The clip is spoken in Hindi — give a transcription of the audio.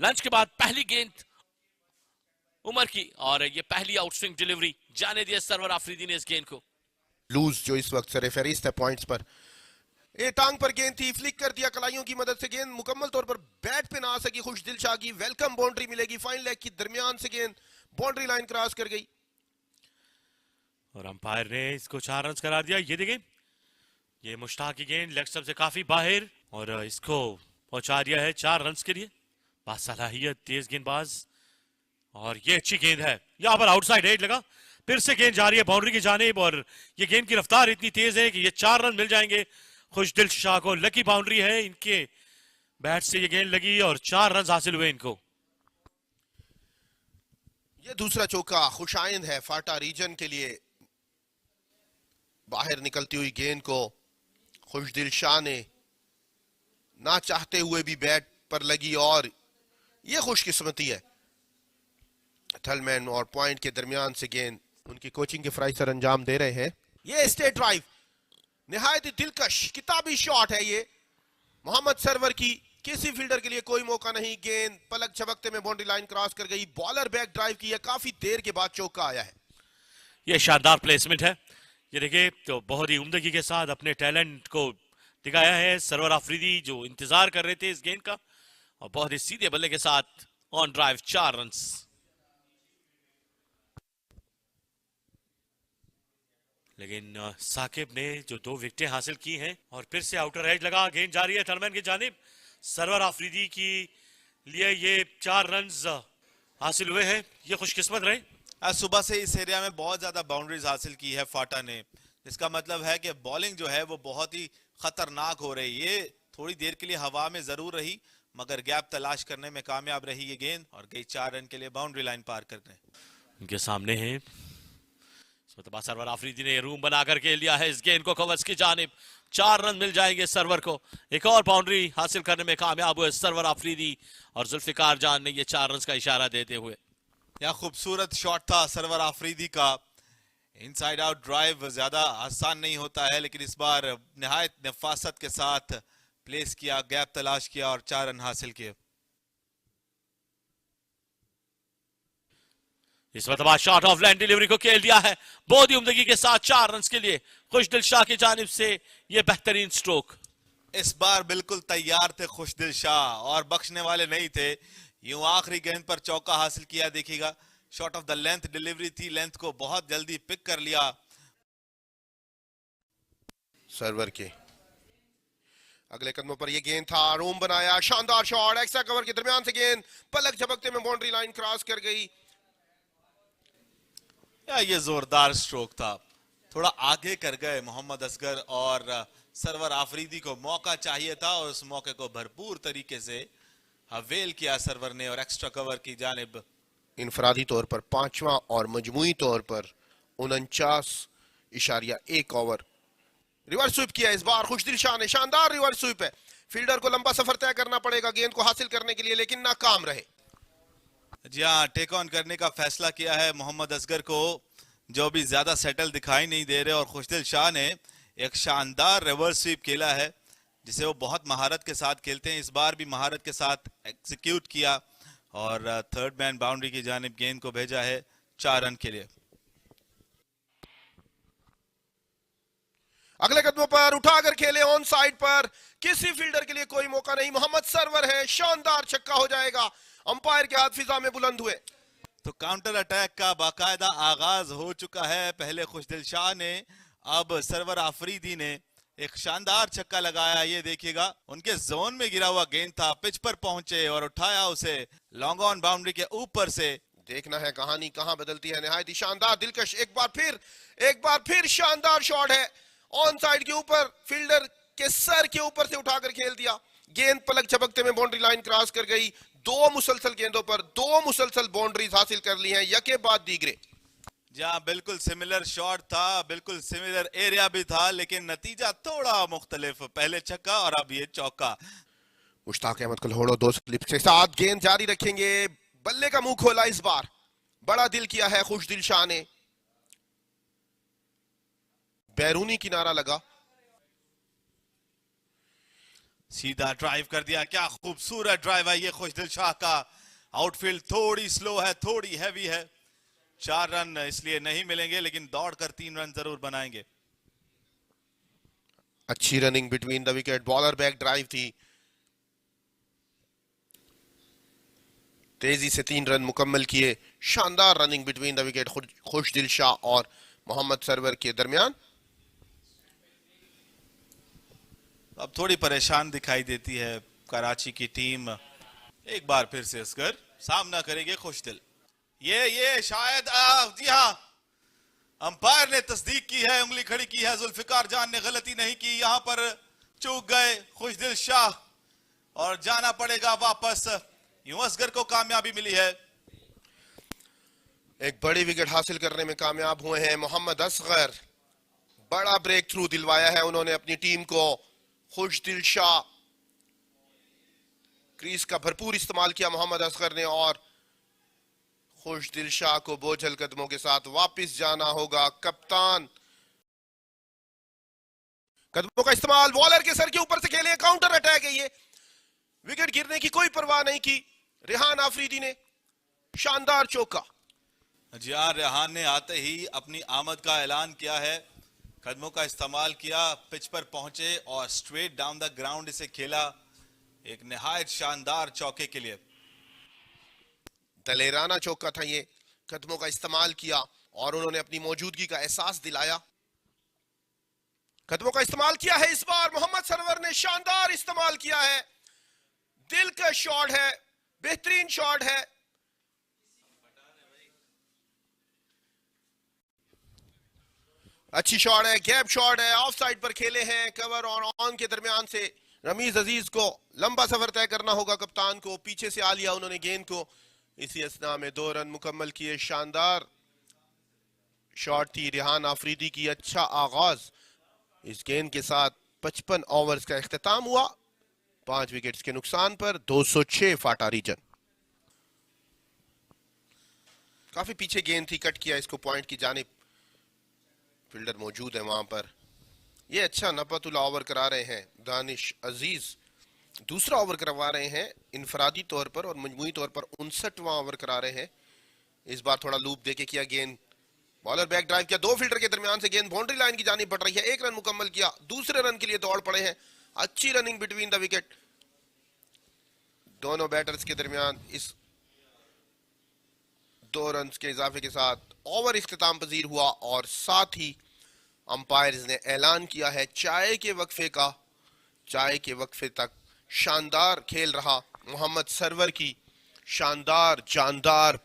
लंच के बाद पहली गेंद उमर की और ये पहली आउटस्विंग डिलीवरी जाने दिया सरवर आफरीदी ने इस गेंद को। लूज जो इस वक्त सरे फहरिस्त है पॉइंट्स पर, ये टांग पर गेंद थी, फ्लिक कर दिया कलाइयों की मदद से, गेंद मुकम्मल तौर पर बैट पे ना आ सकी खुशदिल शाह की। वेलकम बाउंड्री मिलेगी, फाइन लेग की दरमियान से गेंद बाउंड्री लाइन क्रॉस कर गई और अंपायर ने इसको 4 रन करार दिया। ये देखें, ये मुश्ताक की गेंद लेग स्टंप से काफी बाहर और इसको पहुंचा दिया है 4 रन के लिए। बासलाहियत तेज गेंदबाज और ये अच्छी गेंद है, यहां पर आउटसाइड एज लगा, फिर से गेंद जा रही है बाउंड्री की जानिब और ये गेंद की रफ्तार इतनी तेज है कि ये 4 रन मिल जाएंगे खुशदिल शाह को। लकी बाउंड्री है इनके बैट से ये गेंद लगी और 4 रन हासिल हुए इनको। ये दूसरा चौका खुशाइंद है फाटा रीजन के लिए। बाहर निकलती हुई गेंद को खुशदिल शाह ने ना चाहते हुए भी बैट पर लगी और ये खुशकिस्मती है। थलमैन और पॉइंट के दरमियान से गेंद उनकी कोचिंग के फ्राइसर अंजाम दे रहे हैं। ये स्टेट ड्राइव निहायत ही दिलकश किताबी शॉट है ये मोहम्मद सरवर की, किसी फील्डर के लिए कोई मौका नहीं। गेंद पलक झपकते में बाउंड्री लाइन क्रॉस कर गई, बॉलर बैक ड्राइव की है, काफी देर के बाद चौका आया है। ये शानदार प्लेसमेंट है, ये देखिए तो बहुत ही उम्दगी के साथ अपने टैलेंट को दिखाया है सरवर आफरीदी जो इंतजार कर रहे थे इस गेंद का, और बहुत ही सीधे बल्ले के साथ ऑन ड्राइव 4 रन। लेकिन साकिब ने जो 2 विकेटें हासिल की हैं और फिर से आउटर एज लगा, गेंद जा रही है थलमैन की जानिब। सरवर आफरीदी की लिए ये 4 रन हासिल हुए हैं, ये खुशकिस्मत रहे। आज सुबह से इस एरिया में बहुत ज्यादा बाउंड्रीज हासिल की है फाटा ने, इसका मतलब है कि बॉलिंग जो है वो बहुत ही खतरनाक हो रही है। ये थोड़ी देर के लिए हवा में जरूर रही मगर गैप तलाश करने में कामयाब रही ये गेंद और गई 4 रन के लिए बाउंड्री लाइन पार करने। उनके सामने है सरवर आफरीदी ने रूम बना करके लिया है इस गेंद को कवच की जानिब, 4 रन मिल जाएंगे सरवर को। एक और बाउंड्री हासिल करने में कामयाब हुए सरवर आफरीदी और जुल्फिकार जान ने ये 4 रन का इशारा देते हुए। यह खूबसूरत शॉट था सरवर आफरीदी का, इनसाइड आउट ड्राइव ज्यादा आसान नहीं होता है लेकिन इस बार निहायत नफासत के साथ प्लेस किया, गैप तलाश किया और 4 रन हासिल किए। इस मतलब शॉट ऑफ लाइन डिलीवरी को खेल दिया है बहुत ही उम्दगी के साथ 4 रन के लिए खुशदिल शाह की जानिब से ये बेहतरीन स्ट्रोक। इस बार बिल्कुल तैयार थे खुशदिल शाह और बख्शने वाले नहीं थे, यूं आखिरी गेंद पर चौका हासिल किया। देखिएगा shot of the length delivery थी, लेंथ को बहुत जल्दी पिक कर लिया सर्वर के। अगले कदमों पर यह गेंद था, रूम बनाया, शानदार शॉट, एक्स्ट्रा कवर के दरमियान से गेंद पलक झपकते में बाउंड्री लाइन क्रॉस कर गई। ये जोरदार स्ट्रोक था, थोड़ा आगे कर गए मोहम्मद असगर और सरवर आफरीदी को मौका चाहिए था और उस मौके को भरपूर तरीके से अवेल किया सरवर ने और एक्स्ट्रा कवर की जानिब इनफरादी तौर पर 5वां और मजमुई तौर पर 49.1 ओवर रिवर्स स्वीप किया इस बार खुशदिल शाह ने। शानदार रिवर्स स्वीप है, फील्डर को लंबा सफर तय करना पड़ेगा गेंद को हासिल करने के लिए लेकिन नाकाम रहे। जी हाँ, टेक ऑन करने का फैसला किया है मोहम्मद असगर को जो भी ज्यादा सेटल दिखाई नहीं दे रहे और खुशदिल शाह ने एक शानदार रिवर्स स्वीप खेला है जिसे वो बहुत महारत के साथ खेलते हैं, इस बार भी महारत के साथ एग्जीक्यूट किया और थर्ड मैन बाउंड्री की जानिब गेंद को भेजा है 4 रन के लिए। अगले कदमों पर उठाकर खेले ऑन साइड पर, किसी फील्डर के लिए कोई मौका नहीं, मोहम्मद सरवर है, शानदार छक्का हो जाएगा, अंपायर के हाथ फिजा में बुलंद हुए। तो काउंटर अटैक का बाकायदा आगाज हो चुका है, पहले खुशदिल शाह ने, अब सरवर आफरीदी ने एक शानदार छक्का लगाया। ये देखिएगा उनके जोन में गिरा हुआ गेंद था, पिच पर पहुंचे और उठाया उसे लॉन्ग ऑन बाउंड्री के ऊपर से। देखना है कहानी कहां बदलती है। निहायत ही शानदार दिलकश, एक बार फिर शानदार शॉट है ऑन साइड के ऊपर, फील्डर के सर के ऊपर से उठाकर खेल दिया, गेंद पलक झपकते में बाउंड्री लाइन क्रॉस कर गई। 2 मुसलसल गेंदों पर 2 मुसलसल बाउंड्रीज हासिल कर ली हैं यके बाद दीगरे। जहां बिल्कुल सिमिलर शॉट था, बिल्कुल सिमिलर एरिया भी था लेकिन नतीजा थोड़ा मुख्तलिफ, पहले छक्का और अब ये चौका। मुश्ताक अहमद कलहोड़ो 2 स्लिप के साथ गेंद जारी रखेंगे, बल्ले का मुंह खोला इस बार, बड़ा दिल किया है खुशदिल शाह ने, बैरूनी किनारा लगा, सीधा ड्राइव कर दिया, क्या खूबसूरत ड्राइव है ये खुशदिल शाह का, आउटफील्ड थोड़ी स्लो है, थोड़ी हैवी है, 4 रन इसलिए नहीं मिलेंगे, लेकिन दौड़कर 3 रन जरूर बनाएंगे। अच्छी running between the wicket, bowler back drive थी, तेजी से 3 रन मुकम्मल किए। शानदार रनिंग बिटवीन द विकेट खुशदिल शाह और मोहम्मद सरवर के दरमियान। अब थोड़ी परेशान दिखाई देती है कराची की टीम। एक बार फिर से असगर सामना करेंगे खुशदिल। ये शायद जी हाँ, अंपायर ने तस्दीक की है, उंगली खड़ी की है, जुल्फिकार जान ने गलती नहीं की, यहां पर चूक गए खुशदिल शाह और जाना पड़ेगा वापस। यूं असगर को कामयाबी मिली है। एक बड़ी विकेट हासिल करने में कामयाब हुए हैं मोहम्मद असगर। बड़ा ब्रेक थ्रू दिलवाया है उन्होंने अपनी टीम को। खुशदिल शाह, क्रीज का भरपूर इस्तेमाल किया मोहम्मद असगर ने और खुशदिल शाह को बोझल कदमों के साथ वापस जाना होगा। कप्तान कदमों का इस्तेमाल, बॉलर के सर के ऊपर से खेले, काउंटर अटैक है ये। विकेट गिरने की कोई परवाह नहीं की रेहान आफरीदी ने, शानदार चौका। जी हाँ, रेहान ने आते ही अपनी आमद का ऐलान किया है, कदमों का इस्तेमाल किया, पिच पर पहुंचे और स्ट्रेट डाउन द ग्राउंड इसे खेला, एक निहायत शानदार चौके के लिए। दलेराना चौका था ये, कदमों का इस्तेमाल किया और उन्होंने अपनी मौजूदगी का एहसास दिलाया। कदमों का इस्तेमाल किया है इस बार मोहम्मद सरवर ने, शानदार इस्तेमाल किया है। दिल का शॉट है, बेहतरीन शॉट है। अच्छी शॉट है, गैप शॉट है, ऑफ साइड पर खेले हैं। कवर और ऑन के दरमियान से रमीज अजीज को लंबा सफर तय करना होगा। कप्तान को पीछे से आ लिया उन्होंने गेंद को। इसी असना में 2 रन मुकम्मल किए। शानदार शॉट थी रेहान आफरीदी की, अच्छा आगाज। इस गेंद के साथ 55 ओवर्स का इख्तिताम हुआ, 5 विकेट्स के नुकसान पर 206 फाटा रीजन। काफी पीछे गेंद थी, कट किया इसको पॉइंट की जानिब। फील्डर मौजूद है वहां पर। ये अच्छा नपतुल्ला ओवर करा रहे हैं दानिश अजीज, दूसरा ओवर करवा रहे हैं इनफरादी तौर पर और मजमूई तौर पर 59वां ओवर करा रहे हैं। इस बार थोड़ा लूप देके किया, गेंद बॉलर बैक ड्राइव किया, 2 फील्डर के दरमियान से गेंद बाउंड्री लाइन की जानिब बढ़ रही है। 1 रन मुकम्मल किया, दूसरे रन के लिए दौड़ पड़े हैं। अच्छी रनिंग बिटवीन द विकेट दोनों बैटर्स के दरमियान। इस 2 रन के इजाफे के साथ ओवर इख्तिताम पजीर हुआ और साथ ही अंपायर्स ने ऐलान किया है चाय के वक्फे का। चाय के वक्फे तक शानदार खेल रहा मोहम्मद सरवर की शानदार जानदार